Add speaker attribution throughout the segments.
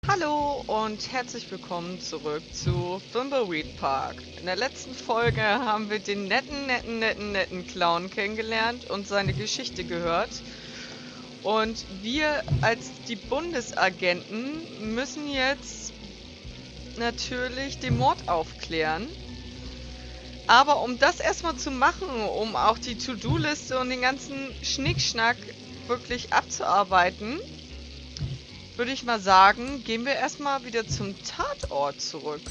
Speaker 1: Hallo und herzlich willkommen zurück zu Thimbleweed Park. In der letzten Folge haben wir den netten Clown kennengelernt und seine Geschichte gehört. Und wir als die Bundesagenten müssen jetzt natürlich den Mord aufklären. Aber um das erstmal zu machen, um auch die To-Do-Liste und den ganzen Schnickschnack wirklich abzuarbeiten, würde ich mal sagen, gehen wir erstmal wieder zum Tatort zurück.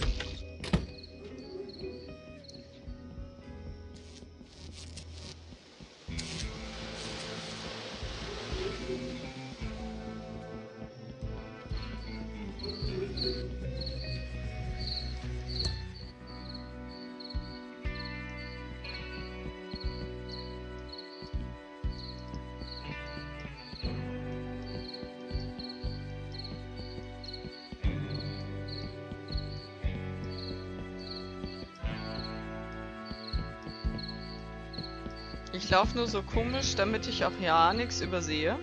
Speaker 1: Ich laufe nur so komisch, damit ich auch ja nichts übersehe.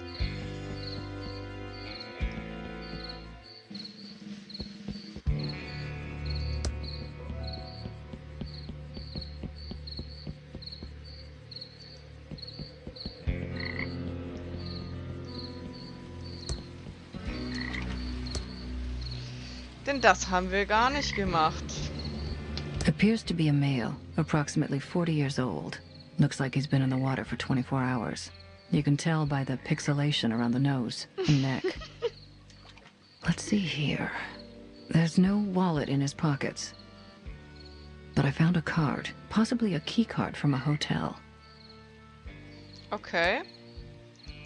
Speaker 1: Denn das haben wir gar nicht gemacht.
Speaker 2: Appears to be a male, approximately 40 years old. Looks like he's been in the water for 24 hours. You can tell by the pixelation around the nose and neck. Let's see here. There's no wallet in his pockets. But I found a card, possibly a key card from a hotel.
Speaker 1: Okay.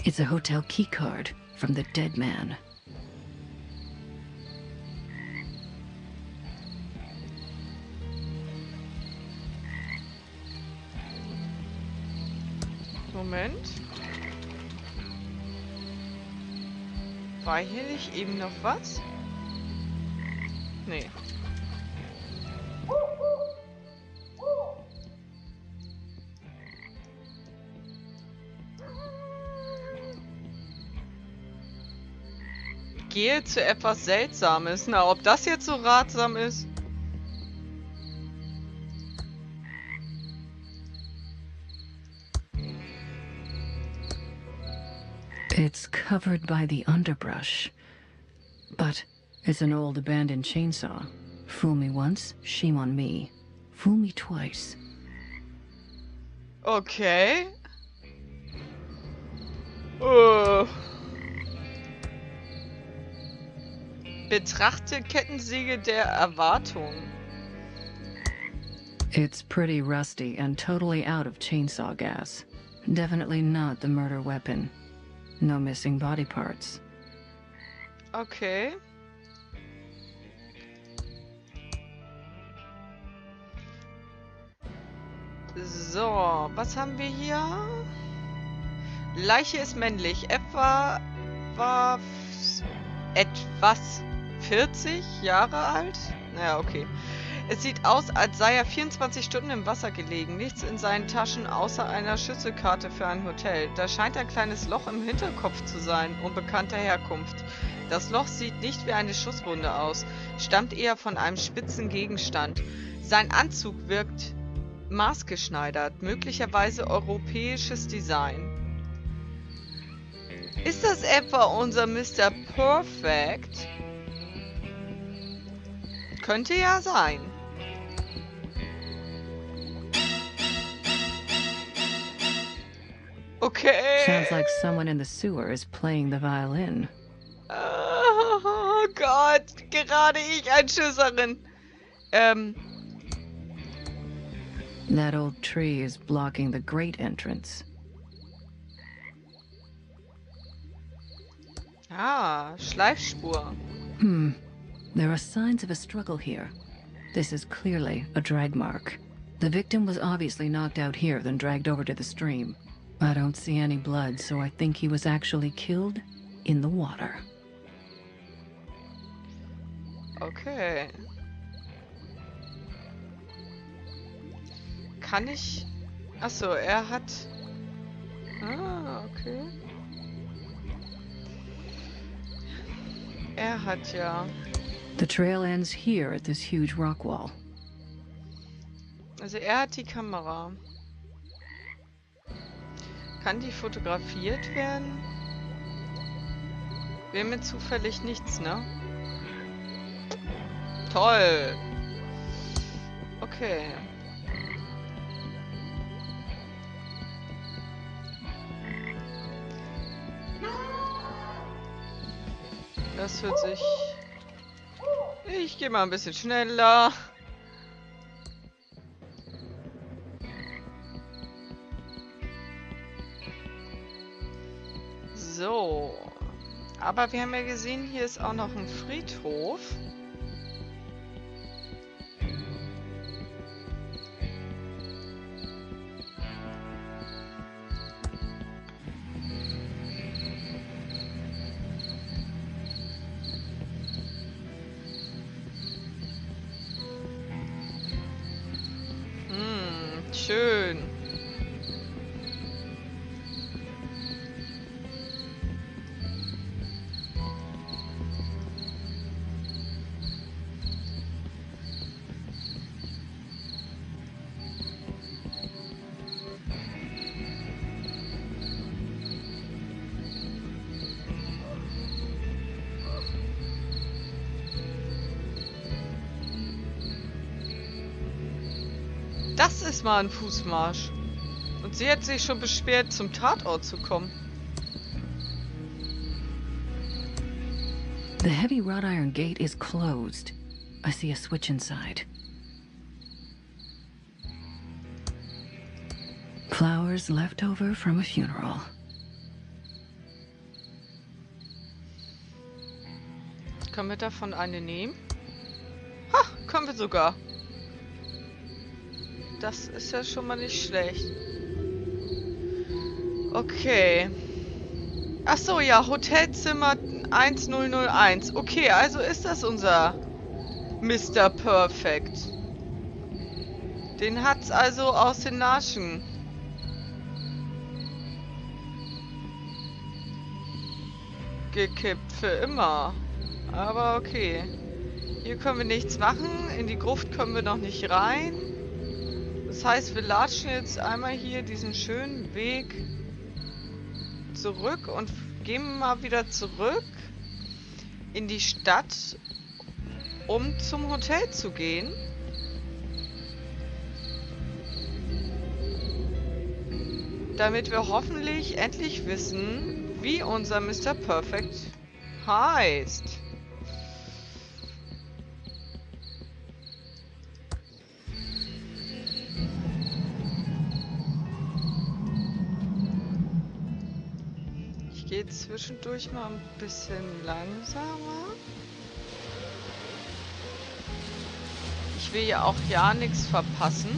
Speaker 2: It's a hotel key card from the dead man.
Speaker 1: Moment. War hier nicht eben noch was? Nee. Gehe zu etwas Seltsames. Na, ob das jetzt so ratsam ist?
Speaker 2: It's covered by the underbrush. But it's an old abandoned chainsaw. Fool me once, shame on me. Fool me twice.
Speaker 1: Okay. Oh. Betrachte Kettensäge der Erwartung.
Speaker 2: It's pretty rusty and totally out of chainsaw gas. Definitely not the murder weapon. No missing body parts.
Speaker 1: Okay. So, was haben wir hier? Leiche ist männlich. War etwas 40 Jahre alt? Naja, okay. Es sieht aus, als sei er 24 Stunden im Wasser gelegen. Nichts in seinen Taschen außer einer Schlüsselkarte für ein Hotel. Da scheint ein kleines Loch im Hinterkopf zu sein, unbekannter Herkunft. Das Loch sieht nicht wie eine Schusswunde aus, stammt eher von einem spitzen Gegenstand. Sein Anzug wirkt maßgeschneidert, möglicherweise europäisches Design. Ist das etwa unser Mr. Perfect? Könnte ja sein. Okay.
Speaker 2: Sounds like someone in the sewer is playing the violin.
Speaker 1: Oh Gott, gerade ich, ein Schisserin.
Speaker 2: That old tree is blocking the great entrance.
Speaker 1: Ah, Schleifspur.
Speaker 2: There are signs of a struggle here. This is clearly a drag mark. The victim was obviously knocked out here, then dragged over to the stream. I don't see any blood, so I think he was actually killed in the water.
Speaker 1: Okay. Kann ich... Achso, er hat... Ah, okay. Er hat ja...
Speaker 2: The trail ends here at this huge rock wall.
Speaker 1: Also er hat die Kamera. Kann die fotografiert werden? Wäre mir zufällig nichts, ne? Toll! Okay. Das hört sich... Ich gehe mal ein bisschen schneller. So. Aber wir haben ja gesehen, hier ist auch noch ein Friedhof. Schön. Das ist mal ein Fußmarsch. Und sie hat sich schon beschwert, zum Tatort zu kommen.
Speaker 2: The heavy wrought iron gate is closed. I see a switch inside. Flowers left over from a funeral.
Speaker 1: Können wir davon eine nehmen? Ha, können wir sogar. Das ist ja schon mal nicht schlecht. Okay. Ach so, ja, Hotelzimmer 1001. Okay, also ist das unser Mr. Perfect. Den hat's also aus den Latschen gekippt für immer. Aber okay. Hier können wir nichts machen. In die Gruft können wir noch nicht rein. Das heißt, wir latschen jetzt einmal hier diesen schönen Weg zurück und gehen mal wieder zurück in die Stadt, um zum Hotel zu gehen. Damit wir hoffentlich endlich wissen, wie unser Mr. Perfect heißt. Ich gehe zwischendurch mal ein bisschen langsamer. Ich will ja auch ja nichts verpassen.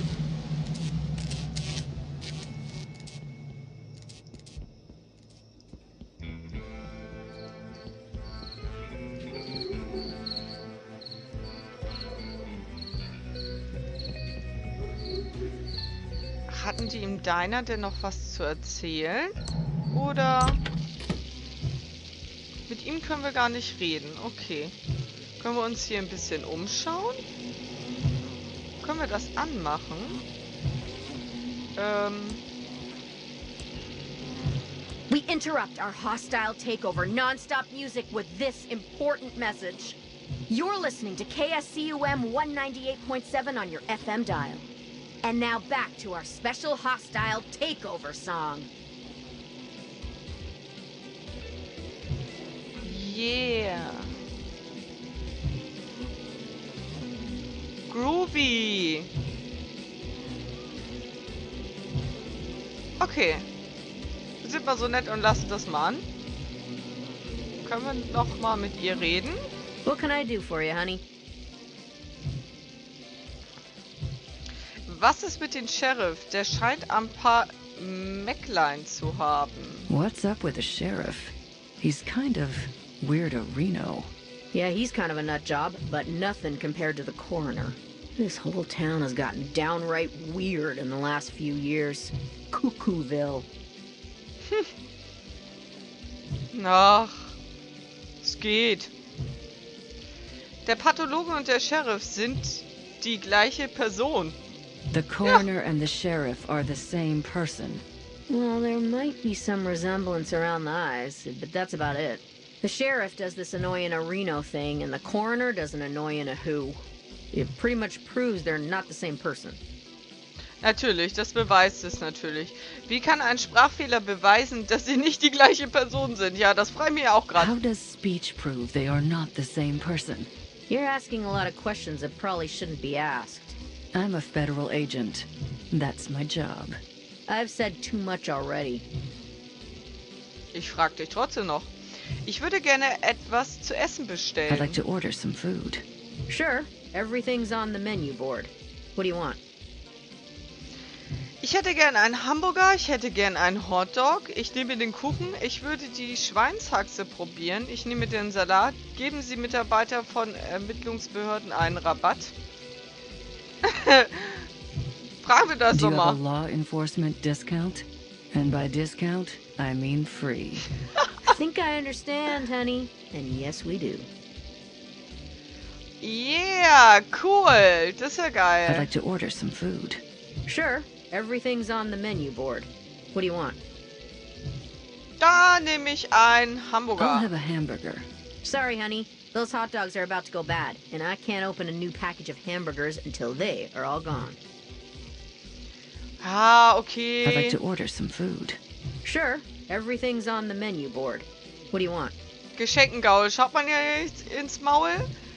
Speaker 1: Hatten die im Diner denn noch was zu erzählen? Oder mit ihm können wir gar nicht reden. Okay. Können wir uns hier ein bisschen umschauen? Können wir das anmachen?
Speaker 3: We interrupt our hostile takeover non-stop music with this important message. You're listening to KSCUM 198.7 on your FM dial. And now back to our special hostile takeover song.
Speaker 1: Yeah. Groovy. Okay. Wir sind mal so nett und lassen das mal an. Können wir noch mal mit ihr reden?
Speaker 3: What can I do for you, honey?
Speaker 1: Was ist mit dem Sheriff? Der scheint ein paar Mäcklein zu haben.
Speaker 2: What's up with the sheriff? He's kind of weirdo-reno.
Speaker 3: Yeah, he's kind of a nut job, but nothing compared to the coroner. This whole town has gotten downright weird in the last few years. Cuckooville.
Speaker 1: Ach, es geht. Der Pathologe und der Sheriff sind die gleiche Person.
Speaker 2: The coroner and the sheriff are the same person.
Speaker 3: Well, there might be some resemblance around the eyes, but that's about it. The sheriff does this annoying a Reno thing, and the coroner does an annoying a who. It pretty much proves they're not the same person.
Speaker 1: Natürlich, das beweist es natürlich. Wie kann ein Sprachfehler beweisen, dass sie nicht die gleiche Person sind? Ja, das frage ich mich auch gerade.
Speaker 2: How does speech prove they are not the same person?
Speaker 3: You're asking a lot of questions that probably shouldn't be asked.
Speaker 2: I'm a federal agent. That's my job.
Speaker 3: I've said too much already.
Speaker 1: Ich frage dich trotzdem noch. Ich würde gerne etwas zu essen bestellen.
Speaker 2: I'd like to order some food.
Speaker 3: Sure, everything's on the menu board. What do you want?
Speaker 1: Ich hätte gern einen Hamburger, ich hätte gern einen Hotdog, ich nehme den Kuchen, ich würde die Schweinshaxe probieren, ich nehme den Salat. Geben Sie Mitarbeiter von Ermittlungsbehörden einen Rabatt? Fragen wir das
Speaker 2: Do
Speaker 1: doch
Speaker 2: you have a
Speaker 1: mal.
Speaker 2: law enforcement discount? And by discount, I mean free.
Speaker 3: I think I understand, honey. And yes, we do.
Speaker 1: Yeah, cool. Das ist ja
Speaker 2: I'd
Speaker 1: geil.
Speaker 2: like to order some food.
Speaker 3: Sure, everything's on the menu board. What do you want?
Speaker 1: Da nehme ich einen
Speaker 2: I'll
Speaker 1: Hamburger.
Speaker 2: have a hamburger.
Speaker 3: Sorry, honey. Those hot dogs are about to go bad, and I can't open a new package of hamburgers until they are all gone.
Speaker 1: Ah,
Speaker 2: I'd like
Speaker 1: okay.
Speaker 2: to order some food.
Speaker 3: Sure, everything's on the menu board. What do you want?
Speaker 1: Geschenkengaul. Schaut man ja jetzt ins Maul,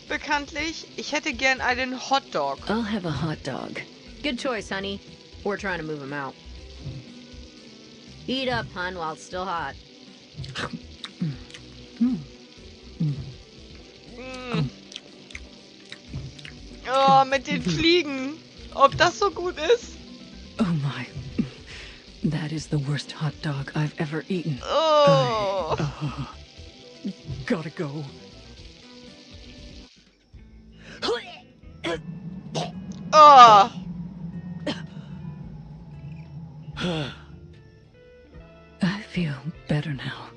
Speaker 1: bekanntlich. Ich hätte gern einen Hotdog.
Speaker 2: I'll have a hot dog.
Speaker 3: Good choice, honey. We're trying to move him out. Eat up, hun, while it's still hot.
Speaker 1: Oh, mit den Fliegen. Ob das so gut ist?
Speaker 2: Oh my. That is the worst hot dog I've ever eaten.
Speaker 1: Oh.
Speaker 2: Gotta go.
Speaker 1: Oh.
Speaker 2: I feel better now.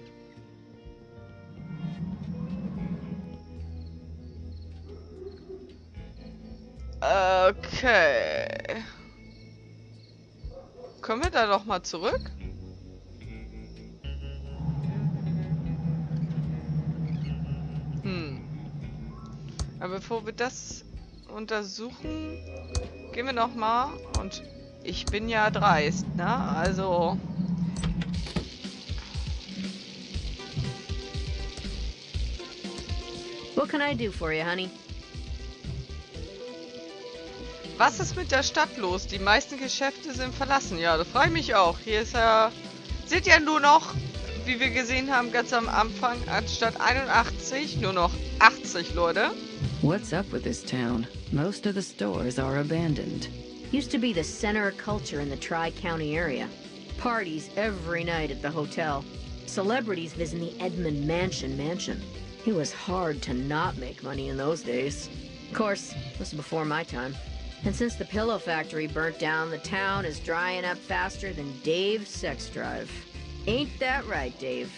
Speaker 1: Okay. Können wir da doch mal zurück? Aber bevor wir das untersuchen, gehen wir noch mal. Und ich bin ja dreist, ne? Also...
Speaker 3: What can I do for you, honey?
Speaker 1: Was ist mit der Stadt los? Die meisten Geschäfte sind verlassen. Ja, das frage ich mich auch. Hier ist ja... Sind ja nur noch, wie wir gesehen haben, ganz am Anfang, anstatt 81, nur noch 80 Leute.
Speaker 2: What's up with this town? Most of the stores are abandoned.
Speaker 3: Used to be the center of culture in the Tri-County area. Parties every night at the hotel. Celebrities visiting the Edmund mansion. It was hard to not make money in those days. Of course, this was before my time. And since the pillow factory burnt down, the town is drying up faster than Dave's sex drive. Ain't that right, Dave?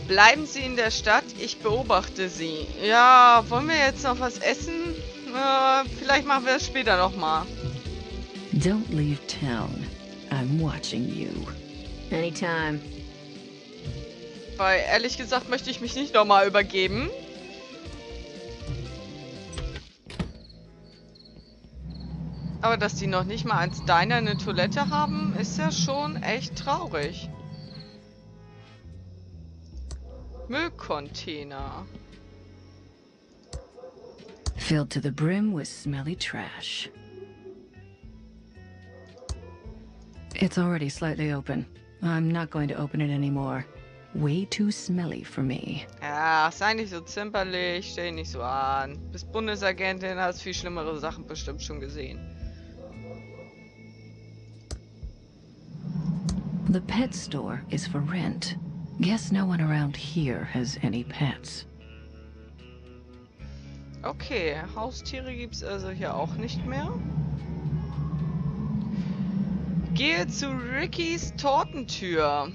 Speaker 1: Bleiben Sie in der Stadt, ich beobachte Sie. Ja, wollen wir jetzt noch was essen? Vielleicht machen wir es später nochmal.
Speaker 2: Don't leave town. I'm watching you.
Speaker 3: Anytime.
Speaker 1: Weil ehrlich gesagt möchte ich mich nicht nochmal übergeben. Aber dass die noch nicht mal als Diner eine Toilette haben, ist ja schon echt traurig. Müllcontainer.
Speaker 2: Filled to the brim with smelly trash. It's already slightly open. I'm not going to open it anymore. Way too smelly for me.
Speaker 1: Ja, sei nicht so zimperlich, stell dich nicht so an. Bist Bundesagentin, hast viel schlimmere Sachen bestimmt schon gesehen.
Speaker 2: The pet store is for rent. Guess no one around here has any pets.
Speaker 1: Okay, Haustiere gibt's also hier auch nicht mehr. Gehe zu Rickys Tortentür.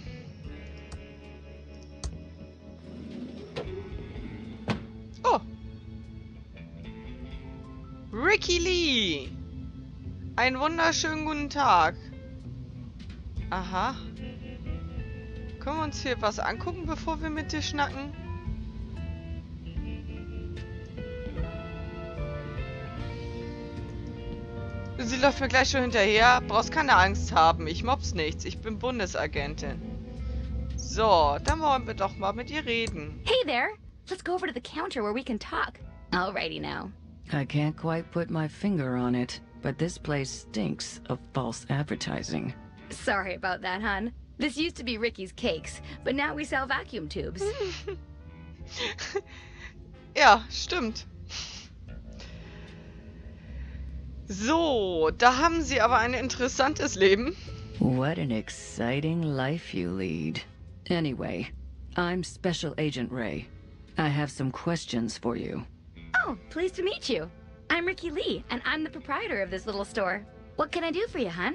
Speaker 1: Ricky Lee! Einen wunderschönen guten Tag. Aha. Können wir uns hier was angucken, bevor wir mit dir schnacken? Sie läuft mir gleich schon hinterher. Brauchst keine Angst haben. Ich mob's nichts. Ich bin Bundesagentin. So, dann wollen wir doch mal mit ihr reden.
Speaker 3: Hey there! Let's go over to the counter where we can talk. Alrighty now.
Speaker 2: I can't quite put my finger on it, but this place stinks of false advertising.
Speaker 3: Sorry about that, hon. This used to be Ricky's Cakes, but now we sell vacuum tubes.
Speaker 1: Ja, stimmt. So, da haben Sie aber ein interessantes Leben.
Speaker 2: What an exciting life you lead. Anyway, I'm Special Agent Ray. I have some questions for you.
Speaker 3: Oh, pleased to meet you. I'm Ricky Lee, and I'm the proprietor of this little store. What can I do for you, hon?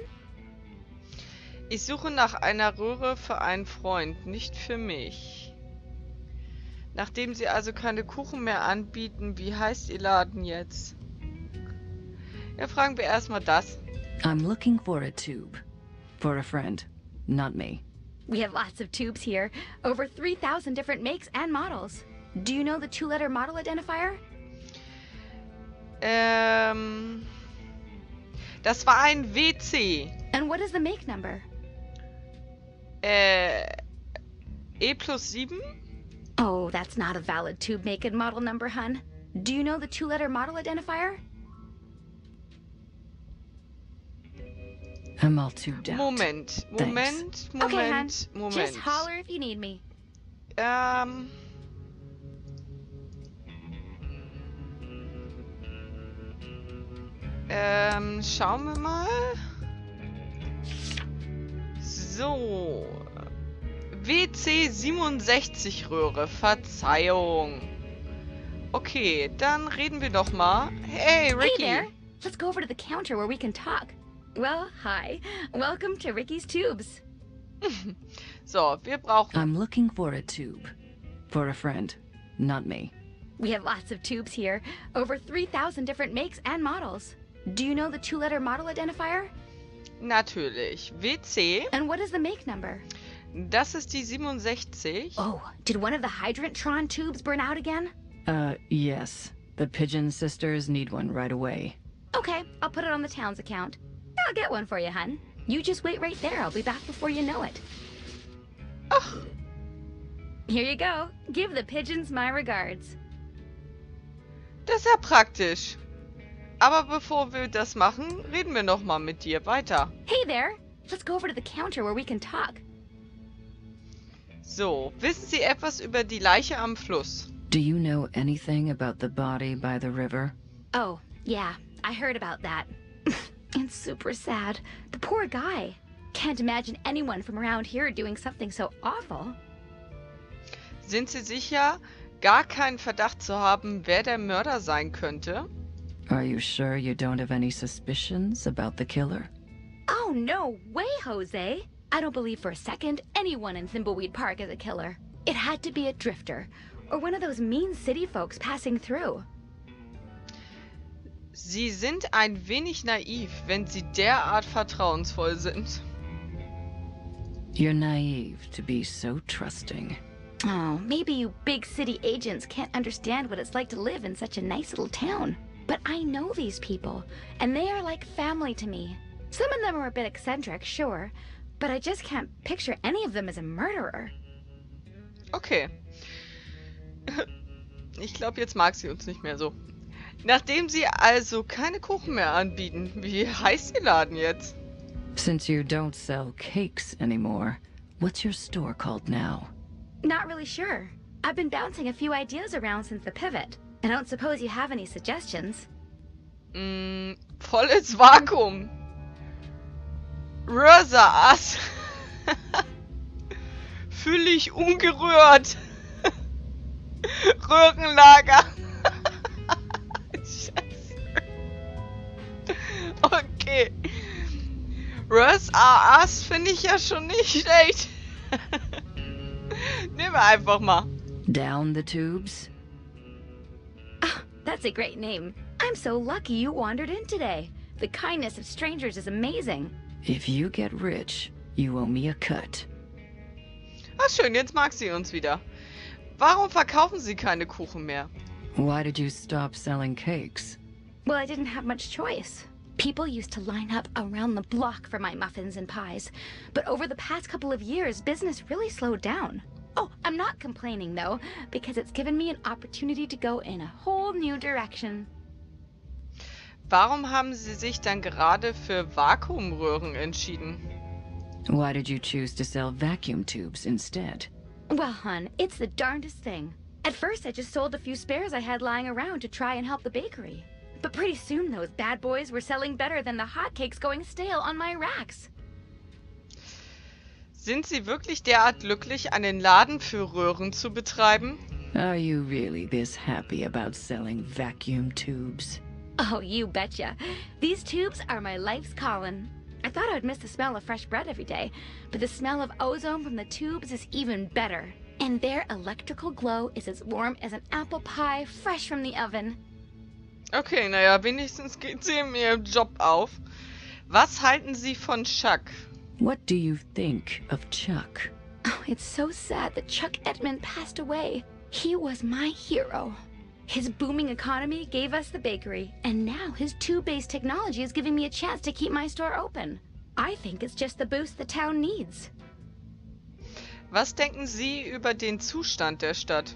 Speaker 1: Ich suche nach einer Röhre für einen Freund, nicht für mich. Nachdem Sie also keine Kuchen mehr anbieten, wie heißt Ihr Laden jetzt? Ja, fragen wir erstmal das.
Speaker 2: I'm looking for a tube. For a friend, not me.
Speaker 3: We have lots of tubes here, over 3,000 different makes and models. Do you know the two-letter model identifier?
Speaker 1: Das war ein WC.
Speaker 3: And what is the make number?
Speaker 1: E+7?
Speaker 3: Oh, that's not a valid tube make and model number, hun. Do you know the two-letter model identifier?
Speaker 2: I'm all tubed out.
Speaker 1: Moment.
Speaker 3: Okay, hun. Just holler if you need me.
Speaker 1: Schauen wir mal. So. WC 67 Röhre. Verzeihung. Okay, dann reden wir doch mal. Hey, Ricky.
Speaker 3: Hey there. Let's go over to the counter where we can talk. Well, hi. Welcome to Ricky's Tubes.
Speaker 1: So, wir brauchen...
Speaker 2: I'm looking for a tube. For a friend, not me.
Speaker 3: We have lots of tubes here, over 3,000 different makes and models. Do you know the two-letter model identifier?
Speaker 1: Natürlich. WC.
Speaker 3: And what is the make number?
Speaker 1: Das ist die 67.
Speaker 3: Oh, did one of the Hydrantron tubes burn out again?
Speaker 2: Yes. The Pigeon sisters need one right away.
Speaker 3: Okay, I'll put it on the town's account. I'll get one for you, hun. You just wait right there. I'll be back before you know it.
Speaker 1: Ach,
Speaker 3: Here you go. Give the pigeons my regards.
Speaker 1: das ist ja praktisch. Aber bevor wir das machen, reden wir noch mal mit dir weiter.
Speaker 3: Hey there. Let's go over to the counter where we can talk.
Speaker 1: So, wissen Sie etwas über die Leiche am Fluss?
Speaker 2: Do you know anything about the body by the river?
Speaker 3: Oh, yeah. I heard about that. It's super sad. The poor guy. Can't imagine anyone from around here doing something so awful.
Speaker 1: Sind Sie sicher, gar keinen Verdacht zu haben, wer der Mörder sein könnte?
Speaker 2: Are you sure you don't have any suspicions about the killer?
Speaker 3: Oh, no way, Jose. I don't believe for a second anyone in Thimbleweed Park is a killer. It had to be a drifter, or one of those mean city folks passing through.
Speaker 1: Sie sind ein wenig naiv, wenn Sie derart vertrauensvoll sind.
Speaker 2: You're naive to be so trusting.
Speaker 3: Oh, maybe you big city agents can't understand what it's like to live in such a nice little town. But I know these people, and they are like family to me. Some of them are a bit eccentric, sure, but I just can't picture any of them as a murderer.
Speaker 1: Okay. Ich glaube, jetzt mag sie uns nicht mehr so. Nachdem Sie also keine Kuchen mehr anbieten, wie heißt Ihr Laden jetzt?
Speaker 2: Since you don't sell cakes anymore, what's your store called now?
Speaker 3: Not really sure. I've been bouncing a few ideas around since the pivot. I don't suppose you have any suggestions.
Speaker 1: Volles Vakuum. Röhrsaaß. Völlig ungerührt. Röhrenlager. Scheiße. Okay. Röhrsaaß finde ich ja schon nicht schlecht. Nehmen wir einfach mal.
Speaker 2: Down the tubes?
Speaker 3: Oh, that's a great name. I'm so lucky you wandered in today. The kindness of strangers is amazing.
Speaker 2: If you get rich, you owe me a cut.
Speaker 1: Ah, schön, jetzt mag sie uns wieder. Warum verkaufen Sie keine Kuchen mehr?
Speaker 2: Why did you stop selling cakes?
Speaker 3: Well, I didn't have much choice. People used to line up around the block for my muffins and pies. But over the past couple of years, business really slowed down. Oh, I'm not complaining, though, because it's given me an opportunity to go in a whole new direction.
Speaker 1: Warum haben Sie sich dann gerade für Vakuumröhren entschieden?
Speaker 2: Why did you choose to sell vacuum tubes instead?
Speaker 3: Well, hon, it's the darndest thing. At first, I just sold a few spares I had lying around to try and help the bakery. But pretty soon, those bad boys were selling better than the hotcakes going stale on my racks.
Speaker 1: Sind Sie wirklich derart glücklich, einen Laden für Röhren zu betreiben?
Speaker 2: Are you really this happy about selling vacuum tubes?
Speaker 3: Oh, you betcha. These tubes are my life's calling. I thought I would miss the smell of fresh bread every day, but the smell of ozone from the tubes is even better. And their electrical glow is as warm as an apple pie fresh from the oven.
Speaker 1: Okay, naja, wenigstens geht sie in ihrem Job auf. Was halten Sie von Chuck?
Speaker 2: What do you think of Chuck?
Speaker 3: Oh, it's so sad that Chuck Edmund passed away. He was my hero. His booming economy gave us the bakery, and now his tube-based technology is giving me a chance to keep my store open. I think it's just the boost the town needs.
Speaker 1: Was denken Sie über den Zustand der Stadt?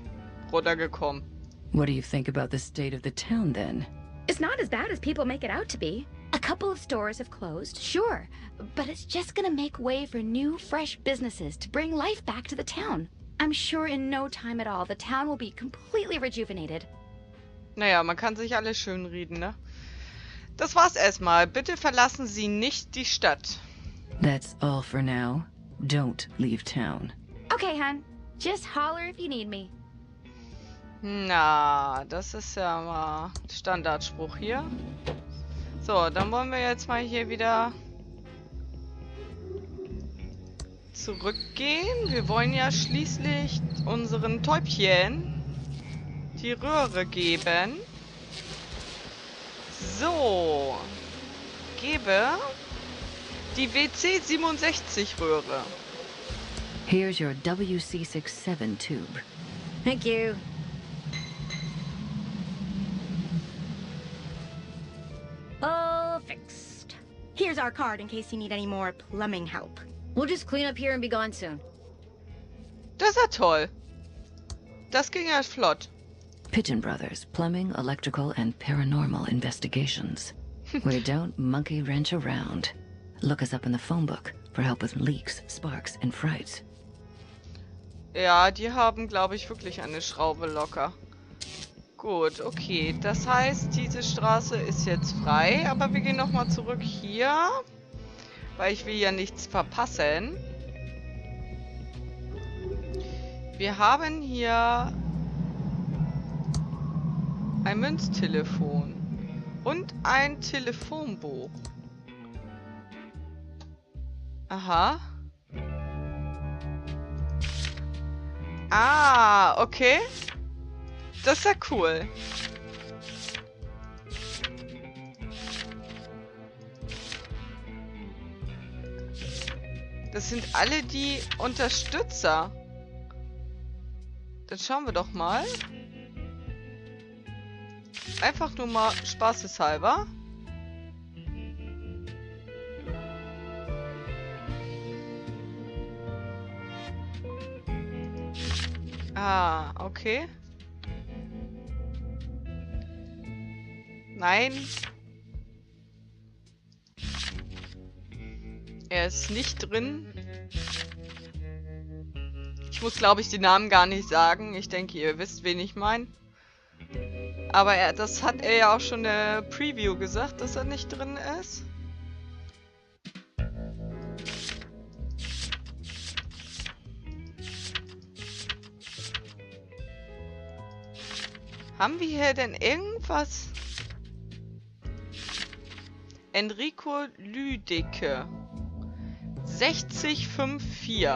Speaker 1: Runtergekommen.
Speaker 2: What do you think about the state of the town then?
Speaker 3: It's not as bad as people make it out to be. A couple of stores have closed, sure, but it's just gonna make way for new, fresh businesses to bring life back to the town. I'm sure in no time at all, the town will be completely rejuvenated.
Speaker 1: Naja, man kann sich alles schönreden, ne? Das war's erstmal. Bitte verlassen Sie nicht die Stadt.
Speaker 2: That's all for now. Don't leave town.
Speaker 3: Okay, hon. Just holler if you need me.
Speaker 1: Na, das ist ja mal Standardspruch hier. So, dann wollen wir jetzt mal hier wieder zurückgehen. Wir wollen ja schließlich unseren Täubchen die Röhre geben. So. Gebe die WC67 Röhre.
Speaker 2: Here's your WC67 tube.
Speaker 3: Thank you. All fixed. Here's our card in case you need any more plumbing help.
Speaker 4: We'll just clean up here and be gone soon.
Speaker 1: Das ist ja toll. Das ging ja flott.
Speaker 2: Pigeon Brothers, Plumbing, Electrical, and Paranormal Investigations. We don't monkey wrench around. Look us up in the phone book for help with leaks, sparks, and frights.
Speaker 1: Ja, die haben, glaube ich, wirklich eine Schraube locker. Gut, okay. Das heißt, diese Straße ist jetzt frei. Aber wir gehen nochmal zurück hier. Weil ich will ja nichts verpassen. Wir haben hier ein Münztelefon und ein Telefonbuch. Aha. Ah, okay. Das ist ja cool. Das sind alle die Unterstützer. Dann schauen wir doch mal. Einfach nur mal spaßeshalber. Ah, okay. Nein. Er ist nicht drin. Ich muss, glaube ich, den Namen gar nicht sagen. Ich denke, ihr wisst, wen ich meine. Aber das hat er ja auch schon in der Preview gesagt, dass er nicht drin ist. Haben wir hier denn irgendwas? Enrico Lüdecke. 6054.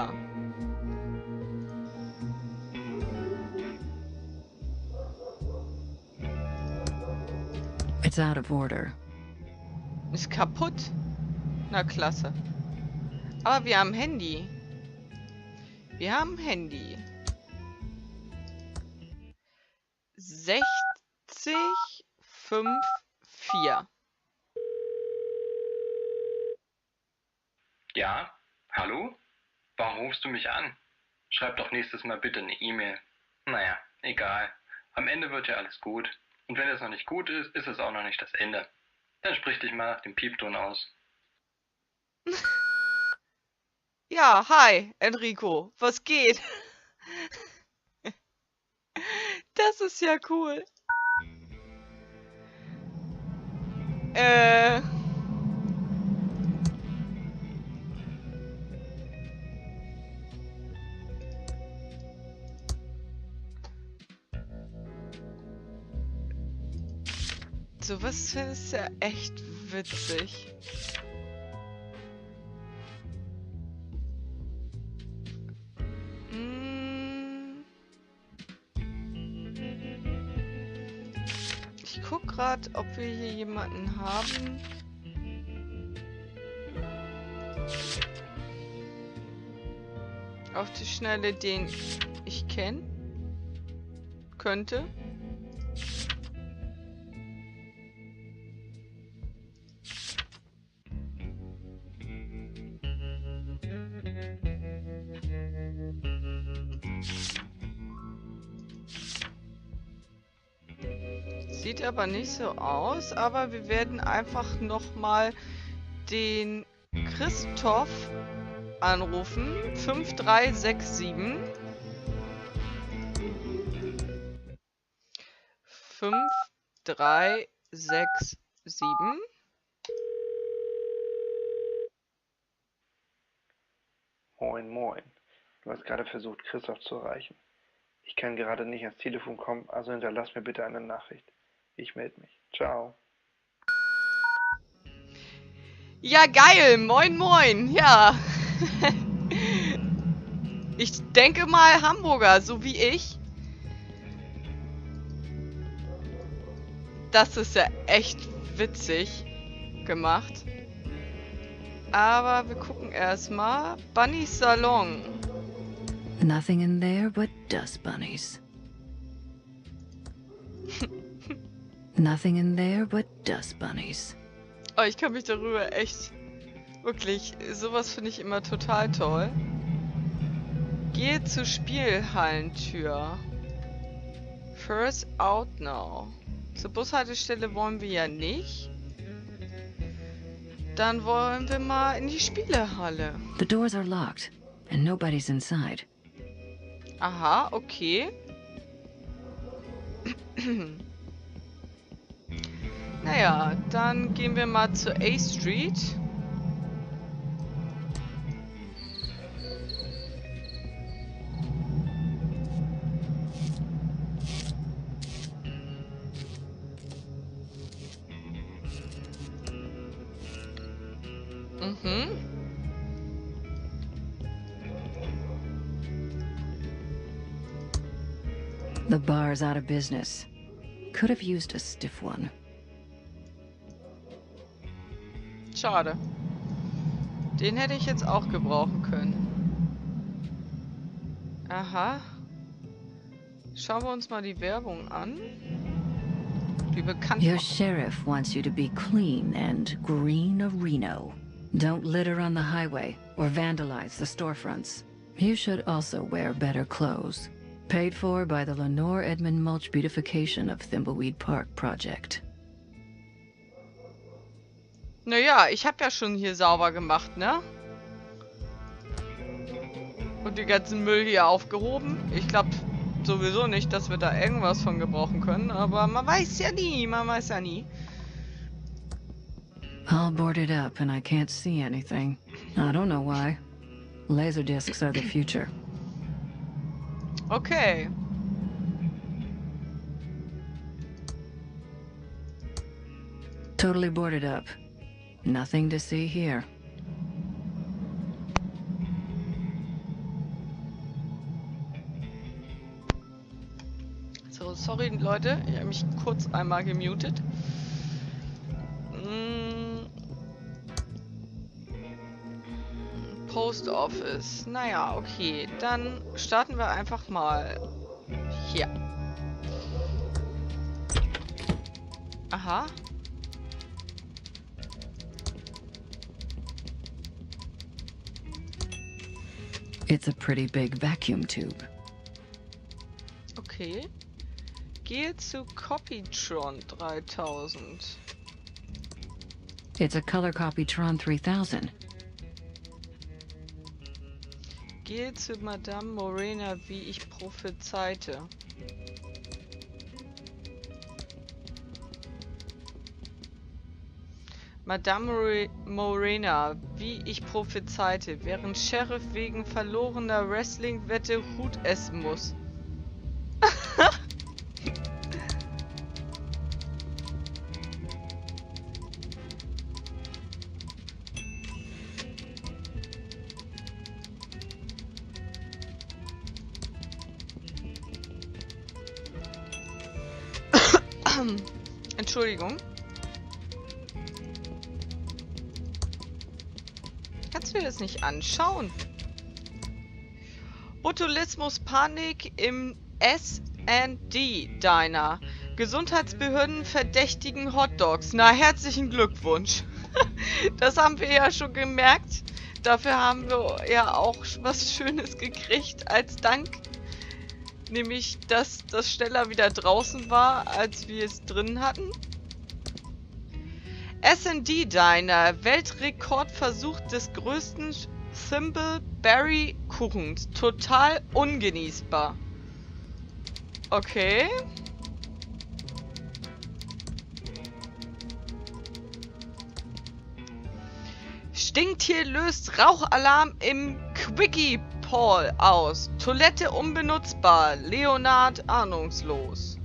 Speaker 2: It's out of order.
Speaker 1: Ist kaputt? Na klasse. Aber wir haben Handy. Wir haben Handy. 60 5 4.
Speaker 5: Ja? Hallo? Warum rufst du mich an? Schreib doch nächstes Mal bitte eine E-Mail. Naja, egal. Am Ende wird ja alles gut. Und wenn es noch nicht gut ist, ist es auch noch nicht das Ende. Dann sprich dich mal nach dem Piepton aus.
Speaker 1: Ja, hi, Enrico. Was geht? Das ist ja cool. Sowas ist ja echt witzig. Ich guck gerade, ob wir hier jemanden haben. Auf die Schnelle, den ich kenne. Könnte. Sieht aber nicht so aus, aber wir werden einfach nochmal den Christoph anrufen. 5367 5367.
Speaker 6: Moin, moin. Du hast gerade versucht, Christoph zu erreichen. Ich kann gerade nicht ans Telefon kommen, also hinterlass mir bitte eine Nachricht. Ich melde mich. Ciao.
Speaker 1: Ja, geil. Moin, moin. Ja. Ich denke mal Hamburger, so wie ich. Das ist ja echt witzig gemacht. Aber wir gucken erstmal. Bunnys Salon.
Speaker 2: Nothing in there but dust bunnies. Nothing in there but dust bunnies.
Speaker 1: Oh, ich kann mich darüber echt... Wirklich, sowas finde ich immer total toll. Gehe zur Spielhallentür. First out now. Zur Bushaltestelle wollen wir ja nicht. Dann wollen wir mal in die Spielehalle.
Speaker 2: The doors are locked and nobody's inside.
Speaker 1: Aha, okay. Naja, dann gehen wir mal zur A Street.
Speaker 2: The bar's out of business. Could have used a stiff one.
Speaker 1: Schade. Den hätte ich jetzt auch gebrauchen können. Aha. Schauen wir uns mal die Werbung an. Die bekannt.
Speaker 2: Your sheriff wants you to be clean and green a Reno. Don't litter on the highway or vandalize the storefronts. You should also wear better clothes. Paid for by the Lenore Edmund Mulch Beautification of Thimbleweed Park Project.
Speaker 1: Naja, ich habe ja schon hier sauber gemacht, ne? Und den ganzen Müll hier aufgehoben. Ich glaube sowieso nicht, dass wir da irgendwas von gebrauchen können. Aber man weiß ja nie, man weiß ja nie.
Speaker 2: All boarded up and I can't see anything. I don't know why. Laserdiscs are the future.
Speaker 1: Okay.
Speaker 2: Totally boarded up. Nothing to see here.
Speaker 1: So, sorry Leute, ich habe mich kurz einmal gemutet. Post Office. Naja, okay. Dann starten wir einfach mal hier. Aha.
Speaker 2: It's a pretty big vacuum tube.
Speaker 1: Okay. Gehe zu Copytron 3000.
Speaker 2: It's a color Copytron 3000.
Speaker 1: Gehe zu Madame Morena, wie ich prophezeite. Madame Morena, wie ich prophezeite, während Sheriff wegen verlorener Wrestling-Wette Hut essen muss. Entschuldigung. Kannst du dir das nicht anschauen? Botulismus-Panik im S&D-Diner. Gesundheitsbehörden verdächtigen Hotdogs. Na, herzlichen Glückwunsch. Das haben wir ja schon gemerkt. Dafür haben wir ja auch was Schönes gekriegt als Dank. Nämlich, dass das schneller wieder draußen war, als wir es drin hatten. S&D Diner, Weltrekordversuch des größten Thimbleweed Kuchens. Total ungenießbar. Okay. Stinktier löst Rauchalarm im Quickie Paul aus. Toilette unbenutzbar. Leonard ahnungslos.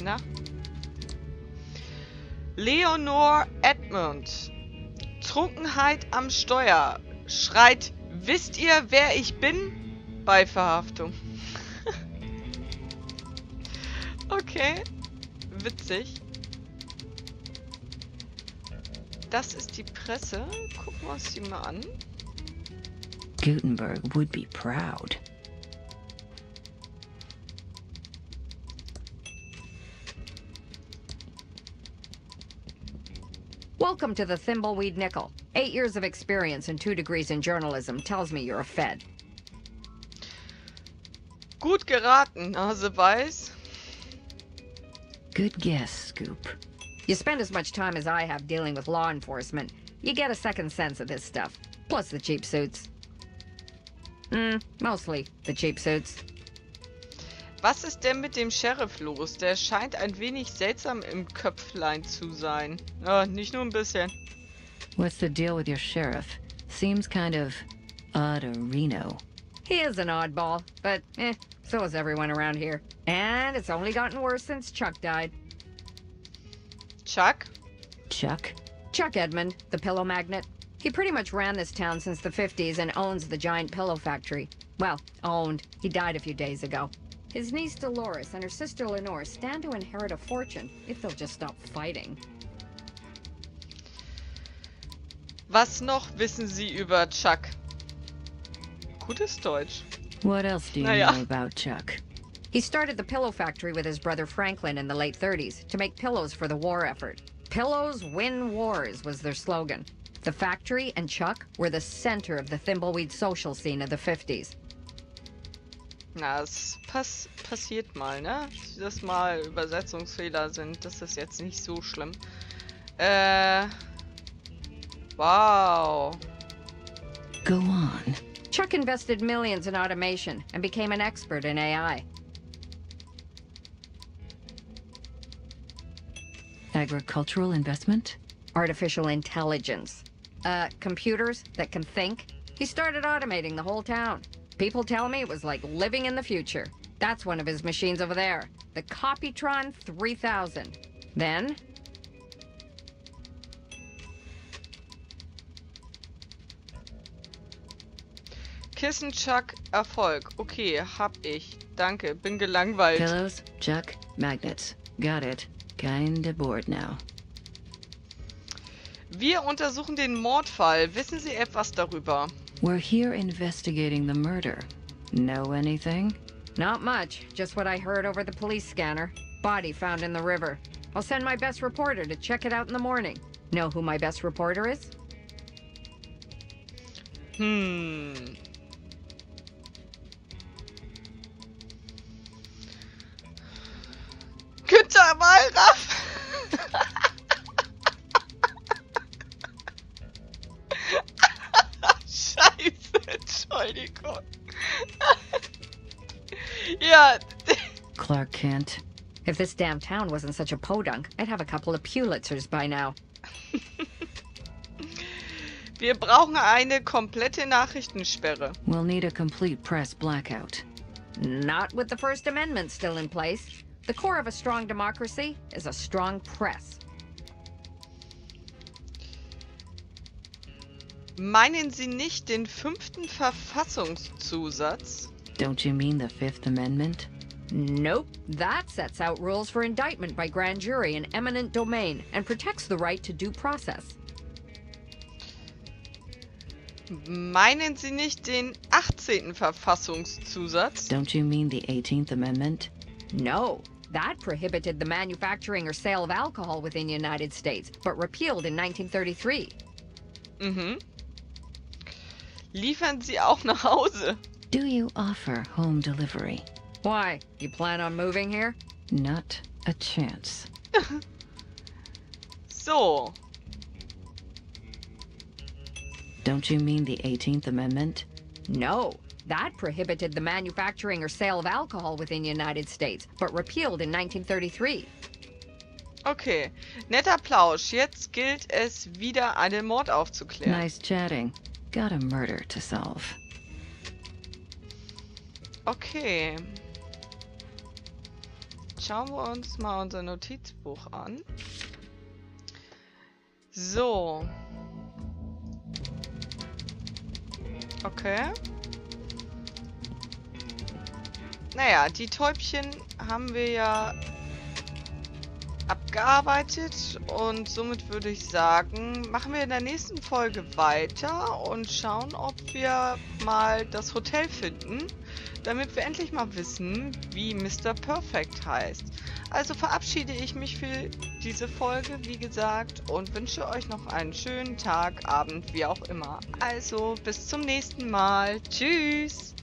Speaker 1: Na? Leonor Edmund. Trunkenheit am Steuer. Schreit, wisst ihr, wer ich bin? Bei Verhaftung. Okay. Witzig. Das ist die Presse. Gucken wir uns die mal an.
Speaker 2: Gutenberg would be proud.
Speaker 4: Welcome to the Thimbleweed Nickel. 8 years of experience and 2 degrees in journalism tells me you're a Fed.
Speaker 1: Gut geraten, Nase weiß.
Speaker 2: Good guess, Scoop.
Speaker 4: You spend as much time as I have dealing with law enforcement, you get a second sense of this stuff. Plus the cheap suits. Mostly the cheap suits.
Speaker 1: Was ist denn mit dem Sheriff los? Der scheint ein wenig seltsam im Köpflein zu sein. Nicht nur ein bisschen.
Speaker 2: What's the deal with your sheriff? Seems kind of odd-a-reno.
Speaker 4: He is an oddball, but so is everyone around here. And it's only gotten worse since Chuck died.
Speaker 1: Chuck?
Speaker 2: Chuck?
Speaker 4: Chuck Edmund, the pillow magnate. He pretty much ran this town since the 50s and owns the giant pillow factory. Well, owned. He died a few days ago. His niece Dolores and her sister Lenore stand to inherit a fortune if they'll just stop fighting.
Speaker 1: Was noch wissen Sie über Chuck? Gutes Deutsch.
Speaker 2: What else do you know about Chuck?
Speaker 4: He started the pillow factory with his brother Franklin in the late 30s to make pillows for the war effort. Pillows win wars was their slogan. The factory and Chuck were the center of the Thimbleweed social scene of the 50s.
Speaker 1: Na, es passiert mal, ne? Dass mal Übersetzungsfehler sind, das ist jetzt nicht so schlimm. Wow.
Speaker 2: Go on.
Speaker 4: Chuck invested millions in automation and became an expert in AI.
Speaker 2: Agricultural investment?
Speaker 4: Artificial intelligence. Computers that can think. He started automating the whole town. People tell me it was like living in the future. That's one of his machines over there. The Copytron 3000. Then...
Speaker 1: Kissen, Chuck, Erfolg. Okay, hab ich. Danke, bin gelangweilt.
Speaker 2: Pillows, Chuck, magnets. Got it. Kinda bored now.
Speaker 1: Wir untersuchen den Mordfall. Wissen Sie etwas darüber?
Speaker 2: We're here investigating the murder. Know anything?
Speaker 4: Not much. Just what I heard over the police scanner. Body found in the river. I'll send my best reporter to check it out in the morning. Know who my best reporter is?
Speaker 1: Günther Wallraff! Scheiße, Entschuldigung. Ja.
Speaker 2: Clark Kent.
Speaker 4: If this damn town wasn't such a podunk, I'd have a couple of Pulitzers by now.
Speaker 1: Wir brauchen eine komplette Nachrichtensperre.
Speaker 2: We'll need a complete press blackout.
Speaker 4: Not with the First Amendment still in place. The core of a strong democracy is a strong press.
Speaker 1: Meinen Sie nicht den 5. Verfassungszusatz?
Speaker 2: Don't you mean the Fifth Amendment?
Speaker 4: Nope. That sets out rules for indictment by grand jury in eminent domain and protects the right to due process.
Speaker 1: Meinen Sie nicht den 18. Verfassungszusatz?
Speaker 2: Don't you mean the 18th Amendment?
Speaker 4: No. That prohibited the manufacturing or sale of alcohol within the United States, but repealed in 1933.
Speaker 1: Liefern Sie auch nach Hause?
Speaker 2: Do you offer home delivery?
Speaker 4: Why? You plan on moving here?
Speaker 2: Not a chance.
Speaker 1: So.
Speaker 2: Don't you mean the 18th Amendment?
Speaker 4: No. That prohibited the manufacturing or sale of alcohol within the United States, but repealed in 1933.
Speaker 1: Okay. Netter Plausch. Jetzt gilt es, wieder einen Mord aufzuklären.
Speaker 2: Nice chatting. Got a murder to solve.
Speaker 1: Okay. Schauen wir uns mal unser Notizbuch an. So. Okay. Naja, die Täubchen haben wir ja abgearbeitet und somit würde ich sagen, machen wir in der nächsten Folge weiter und schauen, ob wir mal das Hotel finden, damit wir endlich mal wissen, wie Mr. Perfect heißt. Also verabschiede ich mich für diese Folge, wie gesagt, und wünsche euch noch einen schönen Tag, Abend, wie auch immer. Also bis zum nächsten Mal. Tschüss!